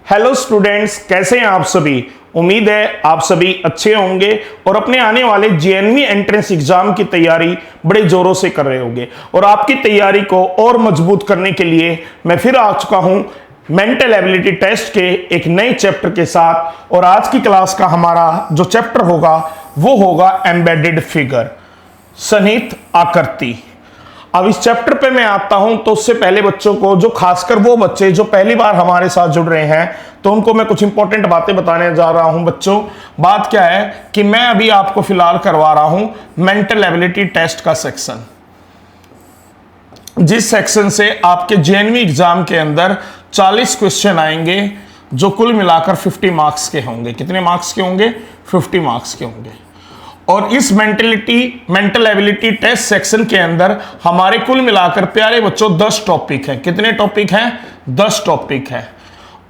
Hello students, कैसे हैं आप सभी। उम्मीद है आप सभी अच्छे होंगे और अपने आने वाले जेएनवी एंट्रेंस एग्जाम की तैयारी बड़े जोरों से कर रहे होंगे। और आपकी तैयारी को और मजबूत करने के लिए मैं फिर आ चुका हूं मेंटल एबिलिटी टेस्ट के एक नए चैप्टर के साथ। और आज की क्लास का हमारा जो चैप्टर होगा वो होगा एम्बेडेड फिगर, सन्निहित आकृति। अब इस चैप्टर पे मैं आता हूं तो उससे पहले बच्चों को, जो खासकर वो बच्चे जो पहली बार हमारे साथ जुड़ रहे हैं, तो उनको मैं कुछ इंपॉर्टेंट बातें बताने जा रहा हूं। बच्चों, बात क्या है कि मैं अभी आपको फिलहाल करवा रहा हूं मेंटल एबिलिटी टेस्ट का सेक्शन, जिस सेक्शन से आपके जेएनवी एग्जाम के अंदर 40 क्वेश्चन आएंगे जो कुल मिलाकर 50 मार्क्स के होंगे। कितने मार्क्स के होंगे? 50 मार्क्स के होंगे। और इस मेंटल एबिलिटी टेस्ट सेक्शन के अंदर हमारे कुल मिलाकर प्यारे बच्चों 10 टॉपिक हैं। कितने टॉपिक हैं? 10 टॉपिक हैं।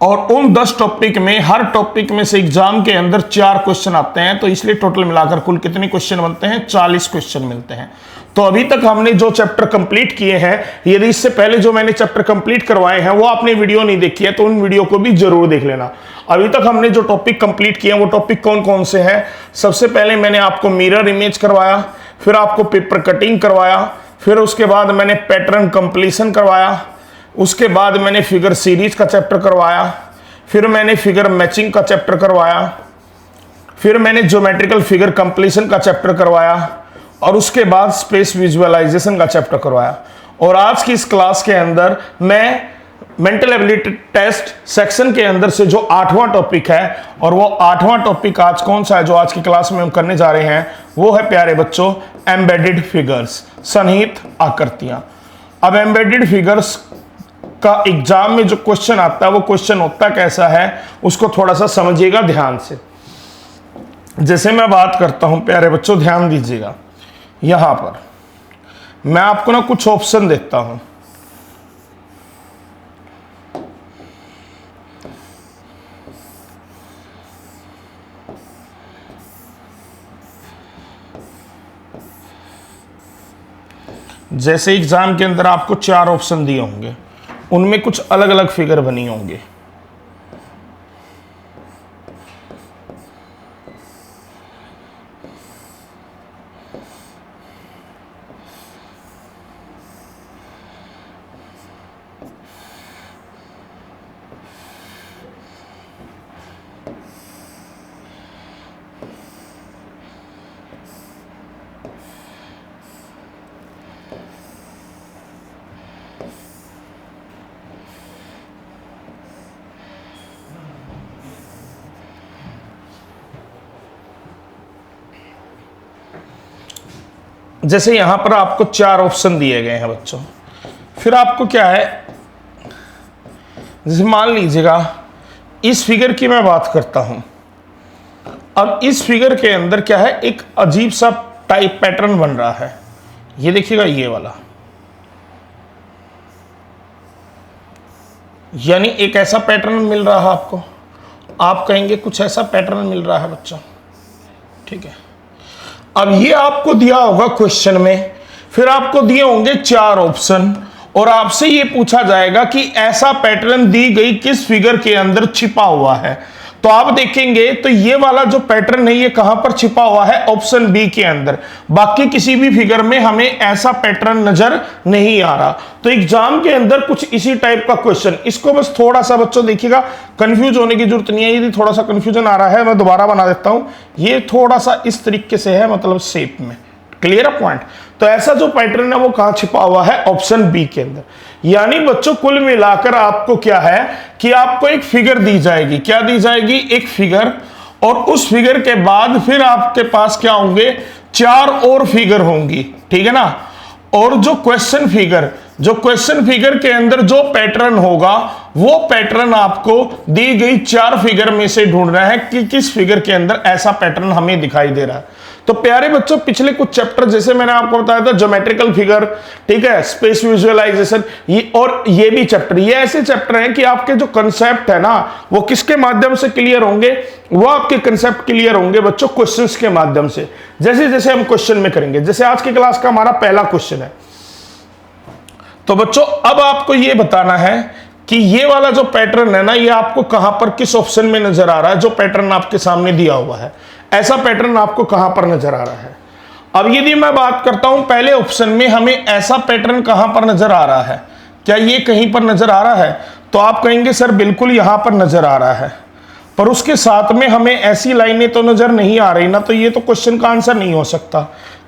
और उन 10 टॉपिक में हर टॉपिक में से एग्जाम के अंदर 4 क्वेश्चन आते हैं, तो इसलिए टोटल मिलाकर कुल कितने क्वेश्चन बनते हैं? 40 क्वेश्चन मिलते हैं। तो अभी तक हमने जो चैप्टर कंप्लीट किए हैं, यदि इससे पहले जो मैंने चैप्टर कंप्लीट करवाए हैं वो आपने वीडियो नहीं देखी है तो उन वीडियो को भी जरूर देख लेना। अभी तक हमने जो टॉपिक कंप्लीट किए हैं वो टॉपिक कौन कौन से हैं? सबसे पहले मैंने आपको मिरर इमेज करवाया, फिर आपको पेपर कटिंग करवाया, फिर उसके बाद मैंने पैटर्न कंप्लीशन करवाया, उसके बाद मैंने फिगर सीरीज का चैप्टर करवाया, फिर मैंने फिगर मैचिंग का चैप्टर करवाया, फिर मैंने ज्योमेट्रिकल फिगर कंप्लीशन का चैप्टर करवाया, और उसके बाद स्पेस विजुअलाइजेशन का चैप्टर करवाया। और आज की इस क्लास के अंदर मैं मेंटल एबिलिटी टेस्ट सेक्शन के अंदर से जो 8वां टॉपिक है, और वो 8वां टॉपिक आज कौन सा है जो आज की क्लास में हम करने जा रहे हैं, वो है प्यारे बच्चों एम्बेडेड फिगर्स, सन्निहित आकृतियां। अब एम्बेडेड फिगर्स का एग्जाम में जो क्वेश्चन आता है वो क्वेश्चन होता कैसा है उसको थोड़ा सा समझिएगा ध्यान से। जैसे मैं बात करता हूं प्यारे बच्चों, ध्यान दीजिएगा। यहां पर मैं आपको ना कुछ ऑप्शन देता हूं, जैसे एग्जाम के अंदर आपको 4 ऑप्शन दिए होंगे, उनमें कुछ अलग अलग फिगर बनी होंगी। जैसे यहां पर आपको 4 ऑप्शन दिए गए हैं बच्चों। फिर आपको क्या है, जैसे मान लीजिएगा इस फिगर की मैं बात करता हूं। अब इस फिगर के अंदर क्या है, एक अजीब सा टाइप पैटर्न बन रहा है। ये देखिएगा, ये वाला, यानी एक ऐसा पैटर्न मिल रहा है आपको। आप कहेंगे कुछ ऐसा पैटर्न मिल रहा है बच्चों, ठीक है। अब ये आपको दिया होगा क्वेश्चन में, फिर आपको दिए होंगे 4 ऑप्शन, और आपसे ये पूछा जाएगा कि ऐसा पैटर्न दी गई किस फिगर के अंदर छिपा हुआ है। तो आप देखेंगे तो ये वाला जो पैटर्न है ये कहां पर छिपा हुआ है? ऑप्शन बी के अंदर। बाकी किसी भी फिगर में हमें ऐसा पैटर्न नजर नहीं आ रहा। तो एग्जाम के अंदर कुछ इसी टाइप का क्वेश्चन, इसको बस थोड़ा सा बच्चों देखिएगा, कंफ्यूज होने की जरूरत नहीं है। यदि थोड़ा सा कंफ्यूजन आ रहा है मैं दोबारा बना देता हूं। ये थोड़ा सा इस तरीके से है, मतलब शेप में, क्लियर है पॉइंट। तो ऐसा जो पैटर्न है वो कहां छिपा हुआ है? ऑप्शन बी के अंदर। यानी बच्चों कुल मिलाकर आपको क्या है कि आपको एक फिगर दी जाएगी। क्या दी जाएगी? एक फिगर। और उस फिगर के बाद फिर आपके पास क्या होंगे? 4 और फिगर होंगी, ठीक है ना। और जो क्वेश्चन फिगर के अंदर जो पैटर्न होगा वो पैटर्न आपको दी गई 4 फिगर में से ढूंढना है कि किस फिगर के अंदर ऐसा पैटर्न हमें दिखाई दे रहा है। तो प्यारे बच्चों, पिछले कुछ चैप्टर जैसे मैंने आपको बताया था ज्योमेट्रिकल फिगर, ठीक है, स्पेस विजुअलाइजेशन, ये और ये भी चैप्टर, ये ऐसे चैप्टर हैं कि आपके जो कंसेप्ट है ना वो किसके माध्यम से क्लियर होंगे? वो आपके कंसेप्ट क्लियर होंगे बच्चों क्वेश्चंस के माध्यम से। जैसे जैसे हम क्वेश्चन में करेंगे, जैसे आज की क्लास का हमारा पहला क्वेश्चन है, तो बच्चों अब आपको ये बताना है कि ये वाला जो पैटर्न है ना, ये आपको कहां पर किस ऑप्शन में नजर आ रहा है, जो पैटर्न आपके सामने दिया हुआ है, ऐसा पैटर्न आपको कहां पर नजर आ रहा है। अब यदि मैं बात करता हूं पहले ऑप्शन में, हमें ऐसा पैटर्न कहां पर नजर आ रहा है, क्या ये कहीं पर नजर आ रहा है, तो आप कहेंगे सर बिल्कुल यहां पर नजर आ रहा है, पर उसके साथ में हमें ऐसी लाइनें तो नजर नहीं आ रही ना, तो ये तो क्वेश्चन का आंसर नहीं हो सकता।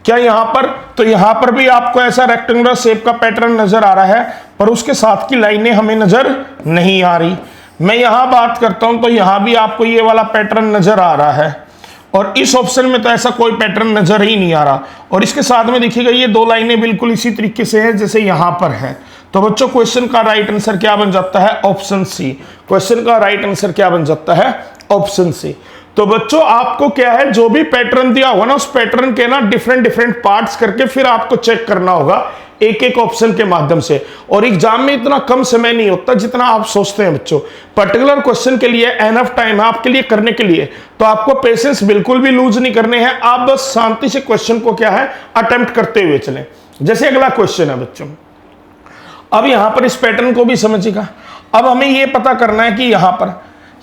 क्या यहां पर, तो यहां पर भी आपको ऐसा रेक्टेंगुलर शेप का पैटर्न नजर आ रहा है, पर उसके साथ की लाइनें हमें नजर नहीं आ रही। मैं यहां बात करता हूं तो यहां भी आपको ये वाला पैटर्न नजर आ रहा है, और इस ऑप्शन में तो ऐसा कोई पैटर्न नजर ही नहीं आ रहा। और इसके साथ में देखिएगा ये दो लाइनें बिल्कुल इसी तरीके से हैं जैसे यहां पर है। तो बच्चों क्वेश्चन का राइट आंसर क्या बन जाता है, ऑप्शन सी। क्वेश्चन का राइट आंसर क्या बन जाता है, ऑप्शन सी। तो बच्चों आपको क्या है, जो भी पैटर्न दिया होगा ना, उस पैटर्न के ना डिफरेंट पार्ट्स करके फिर आपको चेक करना होगा एक एक ऑप्शन के माध्यम से। और एग्जाम में इतना कम समय नहीं होता जितना आप सोचते हैं बच्चों। पर्टिकुलर क्वेश्चन के लिए एनफ टाइम है आपके लिए करने के लिए, तो आपको पेशेंस बिल्कुल भी लूज नहीं करने हैं। आप बस शांति से क्वेश्चन को क्या है, अटेम्प्ट करते हुए चलें। जैसे अगला क्वेश्चन है बच्चों, अब यहां पर इस पैटर्न को भी समझिएगा। अब हमें यह पता करना है कि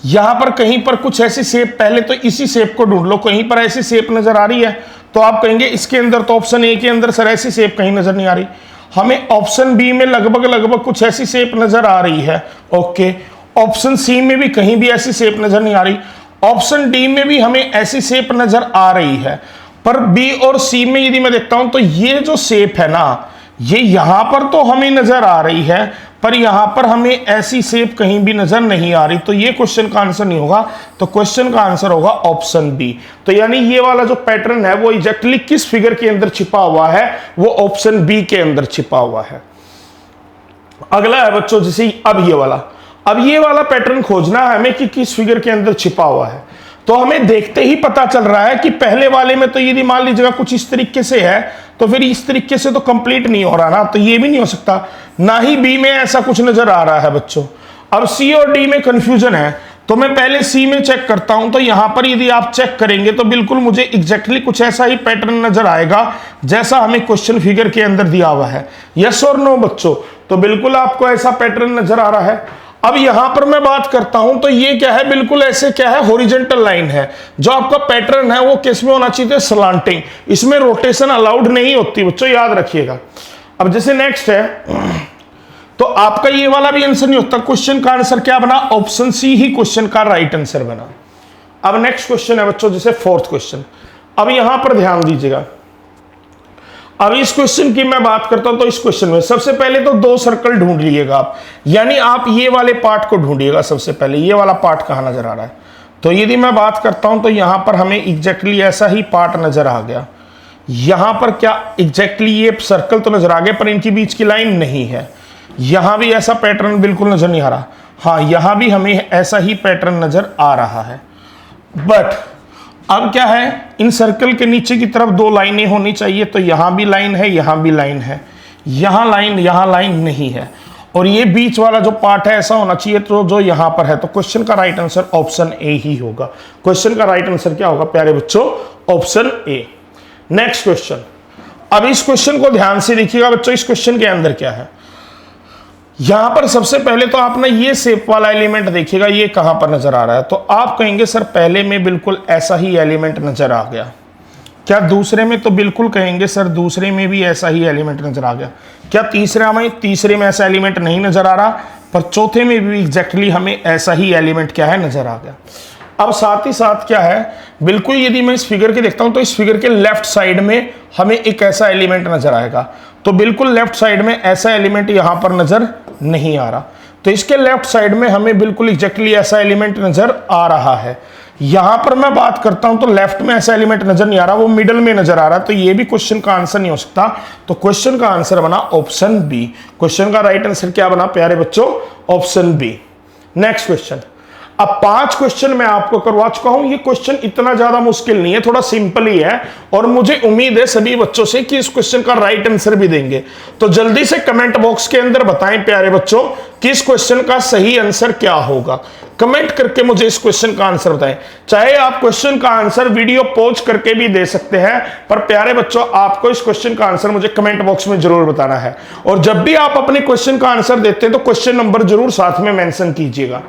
यहां पर कहीं पर कुछ ऐसी शेप, पहले तो इसी शेप को ढूंढ लो, कहीं पर ऐसी शेप नजर आ रही है तो आप कहेंगे इसके अंदर, तो ऑप्शन ए के अंदर सर ऐसी शेप कहीं नजर नहीं आ रही। हमें ऑप्शन बी में लगभग कुछ ऐसी शेप नजर आ रही है, ओके। ऑप्शन सी में भी कहीं भी ऐसी शेप नजर नहीं आ रही। ऑप्शन डी में भी हमें ऐसी शेप नजर आ रही है, पर बी और सी में यदि मैं देखता हूं तो ये जो शेप है ना, ये यहां पर तो हमें नजर आ रही है, पर यहां पर हमें ऐसी शेप कहीं भी नजर नहीं आ रही। तो ये क्वेश्चन का आंसर नहीं होगा, तो क्वेश्चन का आंसर होगा ऑप्शन बी। तो यानी ये वाला जो पैटर्न है वो एग्जैक्टली किस फिगर के अंदर छिपा हुआ है, वो ऑप्शन बी के अंदर छिपा हुआ है। अगला है बच्चों, जैसे अब ये वाला पैटर्न खोजना है हमें कि किस फिगर के अंदर छिपा हुआ है। तो हमें देखते ही पता चल रहा है कि पहले वाले में तो यदि मान लीजिएगा कुछ इस तरीके से है, तो फिर इस तरीके से तो कंप्लीट नहीं हो रहा ना, तो ये भी नहीं हो सकता। ना ही बी में ऐसा कुछ नजर आ रहा है बच्चों। अब सी और डी में कंफ्यूजन है, तो मैं पहले सी में चेक करता हूं। तो यहां पर यदि आप चेक करेंगे तो बिल्कुल मुझे एग्जैक्टली कुछ ऐसा ही पैटर्न नजर आएगा जैसा हमें क्वेश्चन फिगर के अंदर दिया हुआ है। यस और नो बच्चों, तो बिल्कुल आपको ऐसा पैटर्न नजर आ रहा है। अब यहां पर मैं बात करता हूं तो ये क्या है, बिल्कुल ऐसे क्या है, हॉरिजॉन्टल लाइन है। जो आपका पैटर्न है वो किस में होना चाहिए, स्लांटिंग। इसमें रोटेशन अलाउड नहीं होती बच्चों, याद रखिएगा। अब जैसे नेक्स्ट है, तो आपका ये वाला भी आंसर नहीं होता। क्वेश्चन का आंसर क्या बना, ऑप्शन सी ही क्वेश्चन का राइट आंसर बना। अब नेक्स्ट क्वेश्चन है बच्चों, जैसे फोर्थ क्वेश्चन। अब यहां पर ध्यान दीजिएगा। अब इस क्वेश्चन की मैं बात करता हूं तो इस क्वेश्चन में सबसे पहले तो दो सर्कल ढूंढ लीजिएगा आप, यानी आप ये वाले पार्ट को ढूंढिएगा। सबसे पहले ये वाला पार्ट कहां नजर आ रहा है, तो यदि मैं बात करता हूं तो यहां पर हमें एग्जैक्टली ऐसा ही पार्ट नजर आ गया। यहां पर क्या एग्जैक्टली ये सर्कल तो नजर आ गए, पर इनके बीच की लाइन नहीं है। यहां भी ऐसा पैटर्न बिल्कुल नजर नहीं आ रहा। हाँ, यहां भी हमें ऐसा ही पैटर्न नजर आ रहा है। बट अब क्या है, इन सर्कल के नीचे की तरफ दो लाइनें होनी चाहिए। तो यहां भी लाइन है, यहां भी लाइन है, यहां लाइन नहीं है, और ये बीच वाला जो पार्ट है ऐसा होना चाहिए तो जो यहां पर है। तो क्वेश्चन का राइट आंसर ऑप्शन ए ही होगा। क्वेश्चन का राइट आंसर क्या होगा प्यारे बच्चों, ऑप्शन ए। Next question. अब इस क्वेश्चन को ध्यान से देखिएगा बच्चों। इस क्वेश्चन के अंदर क्या है, यहां पर सबसे पहले तो आपने ये शेप वाला एलिमेंट देखिएगा, ये कहां पर नजर आ रहा है। तो आप कहेंगे सर पहले में बिल्कुल ऐसा ही एलिमेंट नजर आ गया। क्या दूसरे में, तो बिल्कुल कहेंगे सर दूसरे में भी ऐसा ही एलिमेंट नजर आ गया। क्या तीसरे में ऐसा एलिमेंट नहीं नजर आ रहा, पर चौथे में भी एग्जैक्टली हमें ऐसा ही एलिमेंट क्या है, नजर आ गया। अब साथ ही साथ क्या है, बिल्कुल यदि मैं इस फिगर के देखता हूं तो इस फिगर के लेफ्ट साइड में हमें एक ऐसा एलिमेंट नजर आएगा। तो बिल्कुल लेफ्ट साइड में ऐसा एलिमेंट यहां पर नजर नहीं आ रहा। तो इसके लेफ्ट साइड में हमें बिल्कुल एग्जैक्टली ऐसा एलिमेंट नजर आ रहा है। यहां पर मैं बात करता हूं तो लेफ्ट में ऐसा एलिमेंट नजर नहीं आ रहा, वो मिडल में नजर आ रहा है। तो ये भी क्वेश्चन का आंसर नहीं हो सकता। तो क्वेश्चन का आंसर बना ऑप्शन बी। क्वेश्चन का राइट आंसर क्या बना प्यारे बच्चों, ऑप्शन बी। Next question. अब 5 क्वेश्चन मैं आपको करवा चुका हूं। ये क्वेश्चन इतना ज्यादा मुश्किल नहीं है, थोड़ा सिंपल ही है, और मुझे उम्मीद है सभी बच्चों से कि इस क्वेश्चन का राइट आंसर भी देंगे। तो जल्दी से कमेंट बॉक्स के अंदर बताएं प्यारे बच्चों कि इस क्वेश्चन का सही आंसर क्या होगा। कमेंट करके मुझे इस क्वेश्चन का आंसर बताएं। चाहे आप क्वेश्चन का आंसर वीडियो पॉज करके भी दे सकते हैं, पर प्यारे बच्चों आपको इस क्वेश्चन का आंसर मुझे कमेंट बॉक्स में जरूर बताना है। और जब भी आप अपने क्वेश्चन का आंसर देते हैं तो क्वेश्चन नंबर जरूर साथ में मेंशन कीजिएगा।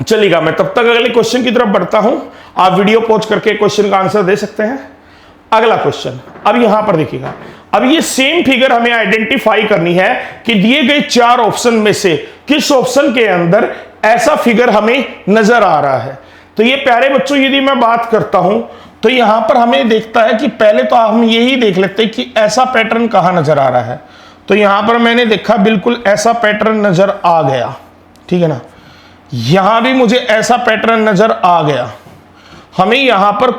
चलिएगा, मैं तब तक अगले क्वेश्चन की तरफ बढ़ता हूं। आप वीडियो पॉज करके क्वेश्चन का आंसर दे सकते हैं। अगला क्वेश्चन, अब यहां पर देखिएगा, अब ये सेम फिगर हमें आइडेंटिफाई करनी है कि दिए गए 4 ऑप्शन में से किस ऑप्शन के अंदर ऐसा फिगर हमें नजर आ रहा है। तो ये प्यारे बच्चों यदि मैं बात करता हूं तो यहां पर हमें देखता है कि पहले तो हम यही देख लेते हैं कि ऐसा पैटर्न कहां नजर आ रहा है। तो यहां पर मैंने देखा बिल्कुल ऐसा पैटर्न नजर आ गया, ठीक है ना। यहां भी मुझे ऐसा पैटर्न नजर आ गया। हमें यहां पर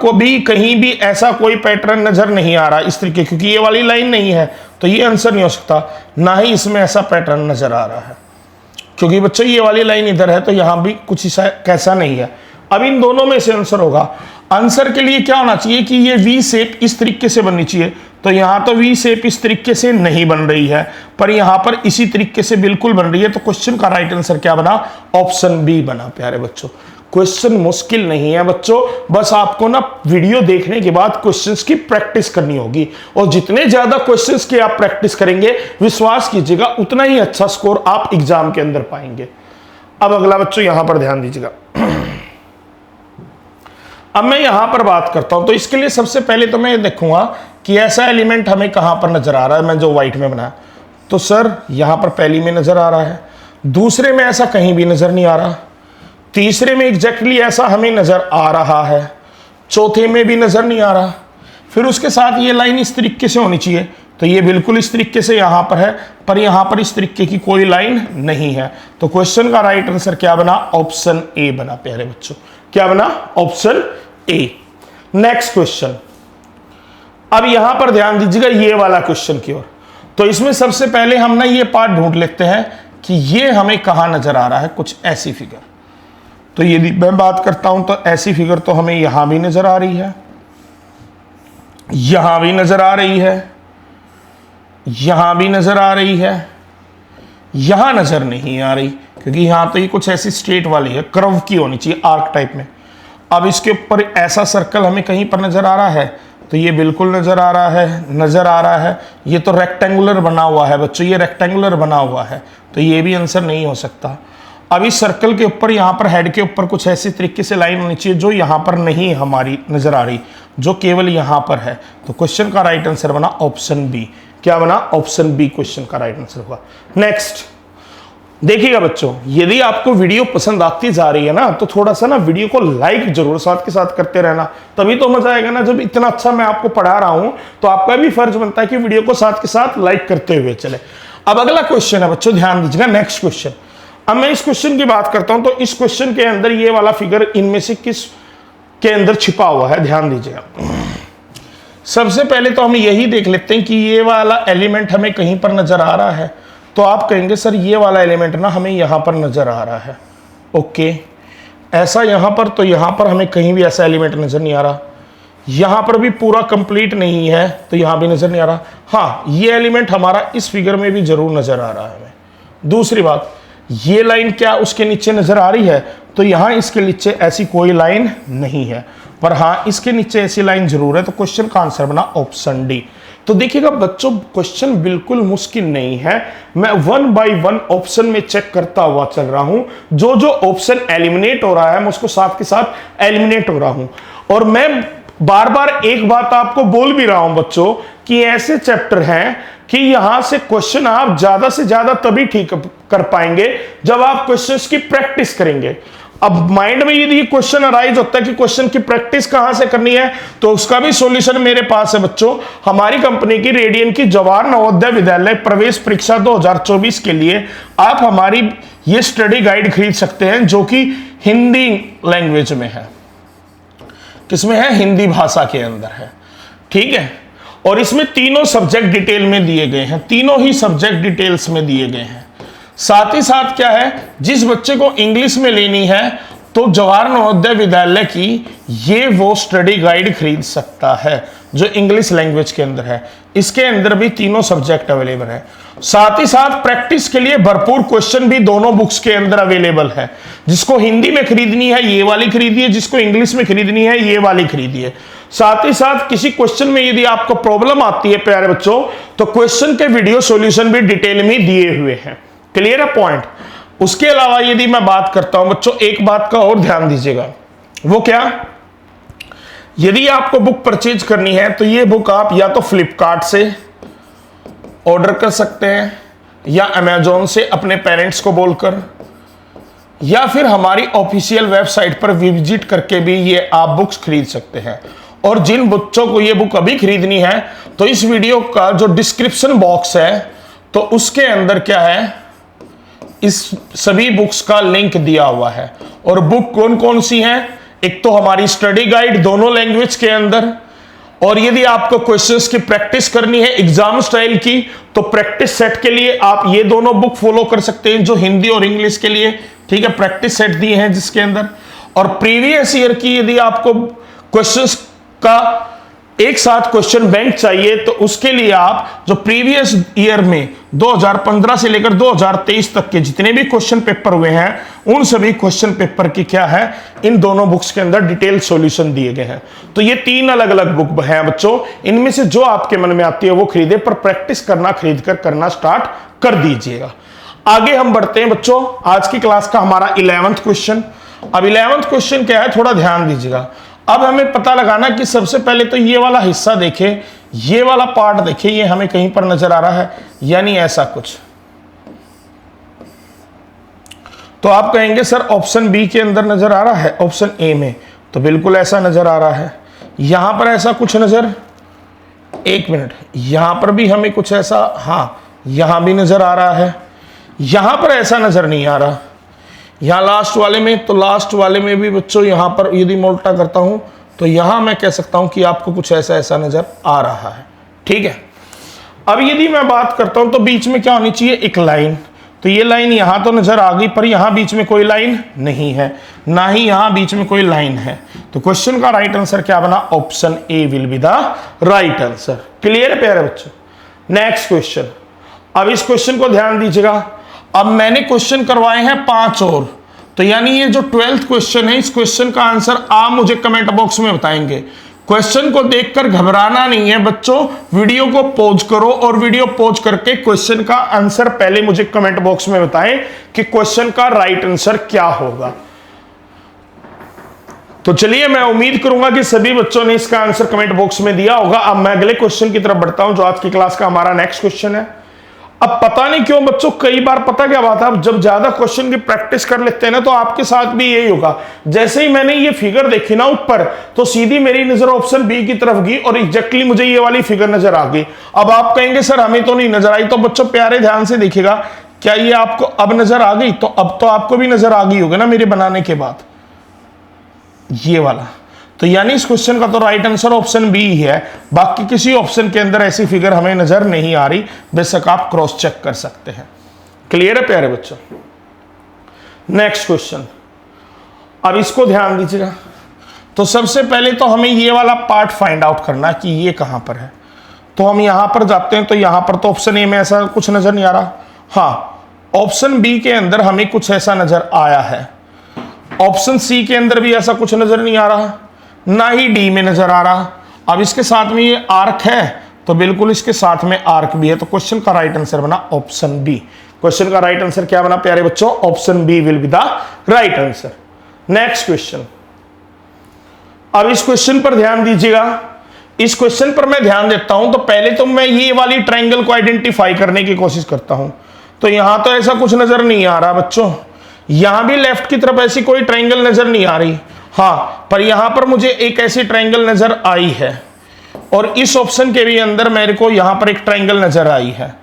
कहीं भी ऐसा कोई पैटर्न नजर नहीं आ रहा इस तरीके, क्योंकि ये वाली लाइन नहीं है तो ये आंसर नहीं हो सकता। ना ही इसमें ऐसा पैटर्न नजर आ रहा है, क्योंकि बच्चों ये वाली लाइन इधर है तो यहां भी कुछ कैसा नहीं है। अब इन दोनों में से आंसर होगा। आंसर के लिए क्या होना चाहिए कि ये वी शेप इस तरीके से बननी चाहिए। तो यहां तो वी शेप इस तरीके से नहीं बन रही है, पर यहां पर इसी तरीके से बिल्कुल बन रही है। तो क्वेश्चन का राइट आंसर क्या बना? ऑप्शन बी बना प्यारे बच्चों। क्वेश्चन मुश्किल नहीं है बच्चों, बस आपको ना वीडियो देखने के बाद क्वेश्चंस की प्रैक्टिस करनी होगी, और जितने ज्यादा क्वेश्चंस की आप प्रैक्टिस करेंगे विश्वास कीजिएगा उतना ही अच्छा स्कोर आप एग्जाम के अंदर पाएंगे। अब अगला बच्चों यहां पर ध्यान दीजिएगा। अब मैं यहां पर बात करता हूं, तो इसके लिए सबसे पहले तो मैं ये देखूंगा कि ऐसा एलिमेंट हमें कहां पर नजर आ रहा है। मैं जो व्हाइट में बनाया, तो सर यहां पर पहली में नजर आ रहा है, दूसरे में ऐसा कहीं भी नजर नहीं आ रहा, तीसरे में एग्जैक्टली ऐसा हमें नजर आ रहा है, चौथे में भी नजर नहीं आ रहा। फिर उसके साथ ये लाइन इस तरीके से होनी चाहिए, तो ये बिल्कुल इस तरीके से यहां पर है, पर यहां पर इस तरीके की कोई लाइन नहीं है। तो क्वेश्चन का राइट आंसर क्या बना? ऑप्शन ए बना प्यारे बच्चों। क्या बना? Option A. नेक्स्ट क्वेश्चन, अब यहां पर ध्यान दीजिएगा ये वाला क्वेश्चन की ओर। तो इसमें सबसे पहले हम ना ये पार्ट ढूंढ लेते हैं कि ये हमें कहां नजर आ रहा है। कुछ ऐसी फिगर, तो यदि मैं बात करता हूं तो ऐसी फिगर तो हमें यहां भी नजर आ रही है, यहां भी नजर आ रही है, यहां भी नजर आ रही है, यहां नजर नहीं आ रही, क्योंकि यहां तो ये कुछ ऐसी स्ट्रेट वाली है, कर्व की होनी चाहिए आर्क टाइप में। अब इसके ऊपर ऐसा सर्कल हमें कहीं पर नजर आ रहा है, तो ये बिल्कुल नजर आ रहा है, नजर आ रहा है। ये तो रेक्टेंगुलर बना हुआ है बच्चों, ये रेक्टेंगुलर बना हुआ है, तो ये भी आंसर नहीं हो सकता। अब इस सर्कल के ऊपर यहां पर हेड के ऊपर कुछ ऐसी तरीके से लाइन होनी चाहिए जो यहां पर नहीं हमारी नजर आ रही, जो केवल यहां पर है। तो क्वेश्चन का राइट आंसर बना ऑप्शन बी। क्या बना? ऑप्शन बी क्वेश्चन का राइट आंसर होगा। नेक्स्ट देखिएगा बच्चों, यदि आपको वीडियो पसंद आती जा रही है ना, तो थोड़ा सा ना वीडियो को लाइक जरूर साथ के साथ करते रहना, तभी तो मजा आएगा ना। जब इतना अच्छा मैं आपको पढ़ा रहा हूं तो आपका भी फर्ज बनता है कि वीडियो को साथ के साथ लाइक करते हुए चले। अब अगला क्वेश्चन है बच्चों, ध्यान दीजिएगा। नेक्स्ट क्वेश्चन, अब मैं इस क्वेश्चन की बात करता हूं, तो इस क्वेश्चन के अंदर ये वाला फिगर इनमें से किस के अंदर छिपा हुआ है? ध्यान दीजिएगा। सबसे पहले तो हम यही देख लेते हैं कि ये वाला एलिमेंट हमें कहीं पर नजर आ रहा है। तो आप कहेंगे सर ये वाला एलिमेंट ना हमें यहां पर नजर आ रहा है, ओके। ऐसा यहां पर, तो यहां पर हमें कहीं भी ऐसा एलिमेंट नजर नहीं आ रहा, यहां पर भी पूरा कंप्लीट नहीं है तो यहां भी नजर नहीं आ रहा। हाँ, ये एलिमेंट हमारा इस फिगर में भी जरूर नजर आ रहा है हमें। दूसरी बात, ये लाइन क्या उसके नीचे नजर आ रही है? तो यहां इसके नीचे ऐसी कोई लाइन नहीं है, पर हां इसके नीचे ऐसी लाइन जरूर है। तो क्वेश्चन का आंसर बना ऑप्शन डी। तो देखिएगा बच्चों, क्वेश्चन बिल्कुल मुश्किल नहीं है। मैं 1 बाय 1 ऑप्शन में चेक करता हुआ चल रहा हूं। जो जो ऑप्शन एलिमिनेट हो रहा है मैं उसको साथ के साथ एलिमिनेट हो रहा हूं। और मैं बार बार एक बात आपको बोल भी रहा हूं बच्चों कि ऐसे चैप्टर हैं कि यहां से क्वेश्चन आप ज्यादा से ज्यादा तभी ठीक कर पाएंगे जब आप क्वेश्चंस की प्रैक्टिस करेंगे। अब माइंड में यदि क्वेश्चन अराइज होता है कि क्वेश्चन की प्रैक्टिस कहां से करनी है, तो उसका भी सॉल्यूशन मेरे पास है बच्चों। हमारी कंपनी की रेडियन की जवाहर नवोदय विद्यालय प्रवेश परीक्षा 2024 के लिए आप हमारी ये स्टडी गाइड खरीद सकते हैं, जो कि हिंदी लैंग्वेज में है। किसमें है? हिंदी भाषा के अंदर है, ठीक है। और इसमें तीनों सब्जेक्ट डिटेल में दिए गए हैं, तीनों ही सब्जेक्ट डिटेल्स में दिए गए हैं। साथ ही साथ क्या है, जिस बच्चे को इंग्लिश में लेनी है तो जवाहर नवोदय विद्यालय की ये वो स्टडी गाइड खरीद सकता है जो इंग्लिश लैंग्वेज के अंदर है। इसके अंदर भी तीनों सब्जेक्ट अवेलेबल है। साथ ही साथ प्रैक्टिस के लिए भरपूर क्वेश्चन भी दोनों बुक्स के अंदर अवेलेबल है। जिसको हिंदी में खरीदनी है ये वाली खरीदिए, जिसको इंग्लिश में खरीदनी है ये वाली खरीदिए। साथ ही साथ किसी क्वेश्चन में यदि आपको प्रॉब्लम आती है प्यारे बच्चों, तो क्वेश्चन के वीडियो सॉल्यूशन भी डिटेल में दिए हुए हैं। क्लियर है पॉइंट। उसके अलावा यदि मैं बात करता हूं बच्चों, एक बात का और ध्यान दीजिएगा, वो क्या, यदि आपको बुक परचेज करनी है तो ये बुक आप या तो फ्लिपकार्ट से ऑर्डर कर सकते हैं या अमेजोन से अपने पेरेंट्स को बोलकर, या फिर हमारी ऑफिशियल वेबसाइट पर विजिट करके भी ये आप बुक्स खरीद सकते हैं। और जिन बच्चों को ये बुक अभी खरीदनी है तो इस वीडियो का जो डिस्क्रिप्शन बॉक्स है तो उसके अंदर क्या है, इस सभी बुक्स का लिंक दिया हुआ है। और बुक कौन कौन सी हैं, एक तो हमारी स्टडी गाइड दोनों लैंग्वेज के अंदर, और यदि आपको क्वेश्चंस की प्रैक्टिस करनी है एग्जाम स्टाइल की तो प्रैक्टिस सेट के लिए आप ये दोनों बुक फॉलो कर सकते हैं जो हिंदी और इंग्लिश के लिए, ठीक है, प्रैक्टिस सेट दिए हैं जिसके अंदर। और प्रीवियस ईयर की यदि आपको क्वेश्चंस का एक साथ क्वेश्चन बैंक चाहिए तो उसके लिए आप जो प्रीवियस ईयर में 2015 से लेकर 2023 तक के जितने भी क्वेश्चन पेपर हुए हैं उन सभी क्वेश्चन पेपर की क्या है, इन दोनों बुक्स के अंदर डिटेल सॉल्यूशन दिए गए हैं। तो ये 3 अलग अलग बुक हैं बच्चों, इनमें से जो आपके मन में आती है वो खरीदे, पर प्रैक्टिस करना खरीद कर करना स्टार्ट कर दीजिएगा। आगे हम बढ़ते हैं बच्चों, आज की क्लास का हमारा 11th क्वेश्चन। अब 11th क्वेश्चन क्या है, थोड़ा ध्यान दीजिएगा। अब हमें पता लगाना कि सबसे पहले तो ये वाला हिस्सा देखें, ये वाला पार्ट देखिए, ये हमें कहीं पर नजर आ रहा है, यानी ऐसा कुछ। तो आप कहेंगे सर ऑप्शन बी के अंदर नजर आ रहा है, ऑप्शन ए में, तो बिल्कुल ऐसा नजर आ रहा है। यहां पर ऐसा कुछ नजर, एक मिनट, यहां पर भी हमें कुछ ऐसा, हाँ यहां भी नजर आ रहा है, यहां पर ऐसा नजर नहीं आ रहा। यहां लास्ट वाले में, तो लास्ट वाले में भी बच्चों यहां पर यदि मैं उल्टा करता हूं तो यहां मैं कह सकता हूं कि आपको कुछ ऐसा ऐसा नजर आ रहा है, ठीक है। अब यदि मैं बात करता हूं तो बीच में क्या होनी चाहिए, एक लाइन। तो ये लाइन यहां तो नजर आ गई, पर यहां बीच में कोई लाइन नहीं है, ना ही यहां बीच में कोई लाइन है। तो क्वेश्चन का राइट आंसर क्या बना, option A will be the right answer. Clear है प्यारे बच्चों। नेक्स्ट क्वेश्चन, अब इस क्वेश्चन को ध्यान दीजिएगा। अब मैंने क्वेश्चन करवाए हैं 5 और, तो यानी ये जो 12th क्वेश्चन है, इस क्वेश्चन का आंसर आप मुझे कमेंट बॉक्स में बताएंगे। क्वेश्चन को देखकर घबराना नहीं है बच्चों, वीडियो को पॉज करो और वीडियो पॉज करके क्वेश्चन का आंसर पहले मुझे कमेंट बॉक्स में बताएं कि क्वेश्चन का राइट आंसर क्या होगा। तो चलिए, मैं उम्मीद करूंगा कि सभी बच्चों ने इसका आंसर कमेंट बॉक्स में दिया होगा। अब मैं अगले क्वेश्चन की तरफ बढ़ता हूं जो आज की क्लास का हमारा नेक्स्ट क्वेश्चन है। अब पता नहीं क्यों बच्चों, कई बार पता क्या बात है, आप जब ज्यादा क्वेश्चन की प्रैक्टिस कर लेते हैं ना तो आपके साथ भी यही होगा। जैसे ही मैंने ये फिगर देखी ना ऊपर, तो सीधी मेरी नजर ऑप्शन बी की तरफ गई और एग्जैक्टली मुझे ये वाली फिगर नजर आ गई। अब आप कहेंगे सर हमें तो नहीं नजर आई, तो बच्चों प्यारे ध्यान से देखिएगा, क्या ये आपको अब नजर आ गई? तो अब तो आपको भी नजर आ गई होगी ना मेरे बनाने के बाद, ये वाला। तो यानी इस क्वेश्चन का तो राइट आंसर ऑप्शन बी ही है, बाकी किसी ऑप्शन के अंदर ऐसी फिगर हमें नजर नहीं आ रही, बेशक आप क्रॉस चेक कर सकते हैं। क्लियर है प्यारे बच्चों। नेक्स्ट क्वेश्चन, अब इसको ध्यान दीजिएगा। तो सबसे पहले तो हमें ये वाला पार्ट फाइंड आउट करना कि ये कहां पर है। तो हम यहां पर जाते हैं, तो यहां पर तो ऑप्शन ए में ऐसा कुछ नजर नहीं आ रहा। हाँ, ऑप्शन बी के अंदर हमें कुछ ऐसा नजर आया है, ऑप्शन सी के अंदर भी ऐसा कुछ नजर नहीं आ रहा, ना ही डी में नजर आ रहा। अब इसके साथ में ये आर्क है, तो बिल्कुल इसके साथ में आर्क भी है, तो क्वेश्चन का राइट आंसर बना ऑप्शन बी। क्वेश्चन का राइट आंसर क्या बना प्यारे बच्चों, option B will be the right answer. Next question, अब इस क्वेश्चन पर ध्यान दीजिएगा। इस क्वेश्चन पर मैं ध्यान देता हूं तो पहले तो मैं ये वाली ट्रायंगल को आइडेंटिफाई करने की कोशिश करता हूं। तो यहां तो ऐसा कुछ नजर नहीं आ रहा बच्चों, यहां भी लेफ्ट की तरफ ऐसी कोई ट्रायंगल नजर नहीं आ रही। हाँ, पर यहां पर मुझे एक ऐसी ट्रायंगल नजर आई है, और इस ऑप्शन के भी अंदर मेरे को यहां पर एक ट्रायंगल नजर आई है।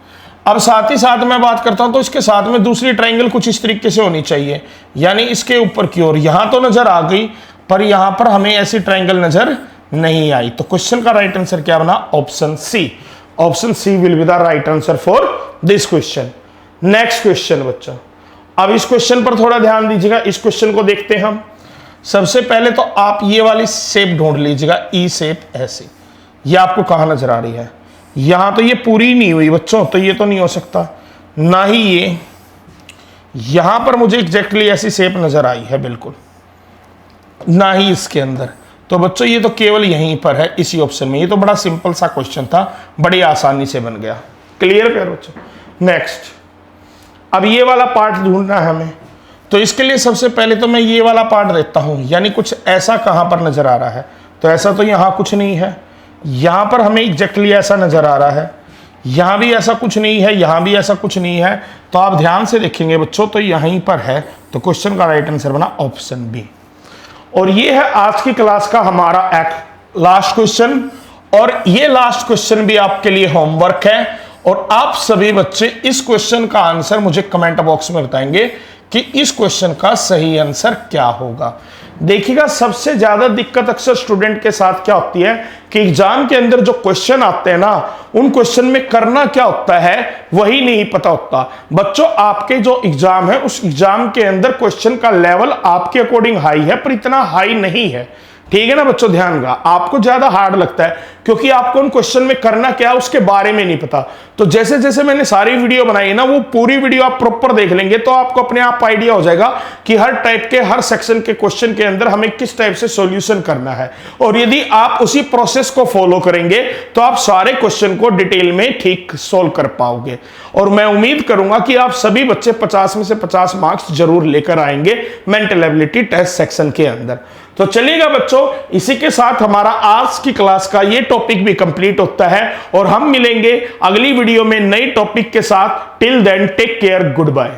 अब साथ ही साथ मैं बात करता हूं तो इसके साथ में दूसरी ट्रायंगल कुछ इस तरीके से होनी चाहिए, यानी इसके ऊपर की ओर। यहां तो नजर आ गई, पर यहां पर हमें ऐसी ट्रायंगल नजर नहीं आई। तो क्वेश्चन का राइट आंसर क्या बना, option C. Option C will be the right answer for this question. Next question बच्चों, अब इस क्वेश्चन पर थोड़ा ध्यान दीजिएगा। इस क्वेश्चन को देखते हैं हम। सबसे पहले तो आप ये वाली शेप ढूंढ लीजिएगा, ई शेप ऐसे। ये आपको कहां नजर आ रही है? यहां तो ये पूरी नहीं हुई बच्चों, तो ये तो नहीं हो सकता। ना ही ये यहां पर मुझे एग्जैक्टली ऐसी शेप नजर आई है, बिल्कुल ना ही इसके अंदर। तो बच्चों ये तो केवल यहीं पर है, इसी ऑप्शन में। ये तो बड़ा सिंपल सा क्वेश्चन था, बड़ी आसानी से बन गया। क्लियर कर बच्चों? नेक्स्ट, अब ये वाला पार्ट ढूंढना है हमें। तो इसके लिए सबसे पहले तो मैं ये वाला पार्ट देता हूं, यानी कुछ ऐसा कहां पर नजर आ रहा है? तो ऐसा तो यहां कुछ नहीं है, यहां पर हमें एग्जैक्टली ऐसा नजर आ रहा है, यहां भी ऐसा कुछ नहीं है, यहां भी ऐसा कुछ नहीं है। तो आप ध्यान से देखेंगे बच्चों, तो यहीं पर है। तो क्वेश्चन का राइट आंसर बना ऑप्शन बी। और ये है आज की क्लास का हमारा एक लास्ट क्वेश्चन, और ये लास्ट क्वेश्चन भी आपके लिए होमवर्क है। और आप सभी बच्चे इस क्वेश्चन का आंसर मुझे कमेंट बॉक्स में बताएंगे कि इस क्वेश्चन का सही आंसर क्या होगा। देखिएगा, सबसे ज्यादा दिक्कत अक्सर स्टूडेंट के साथ क्या होती है कि एग्जाम के अंदर जो क्वेश्चन आते हैं ना, उन क्वेश्चन में करना क्या होता है वही नहीं पता होता। बच्चों, आपके जो एग्जाम है उस एग्जाम के अंदर क्वेश्चन का लेवल आपके अकॉर्डिंग हाई है, पर इतना हाई नहीं है। ठीक है ना बच्चों? ध्यान का, आपको ज्यादा हार्ड लगता है क्योंकि आपको उन क्वेश्चन में करना क्या है उसके बारे में नहीं पता। तो जैसे जैसे मैंने सारी वीडियो बनाई है ना, वो पूरी वीडियो आप प्रॉपर देख लेंगे तो आपको अपने आप आइडिया हो जाएगा कि हर टाइप के, हर सेक्शन के क्वेश्चन के अंदर हमें किस टाइप से सॉल्यूशन करना है। और यदि आप उसी प्रोसेस को फॉलो करेंगे तो आप सारे क्वेश्चन को डिटेल में ठीक सोल्व कर पाओगे। और मैं उम्मीद करूंगा कि आप सभी बच्चे 50 में से 50 मार्क्स जरूर लेकर आएंगे मेंटल एबिलिटी टेस्ट सेक्शन के अंदर। तो चलिएगा बच्चों, इसी के साथ हमारा आज की क्लास का ये टॉपिक भी कंप्लीट होता है, और हम मिलेंगे अगली वीडियो में नई टॉपिक के साथ। Till then take care, good bye.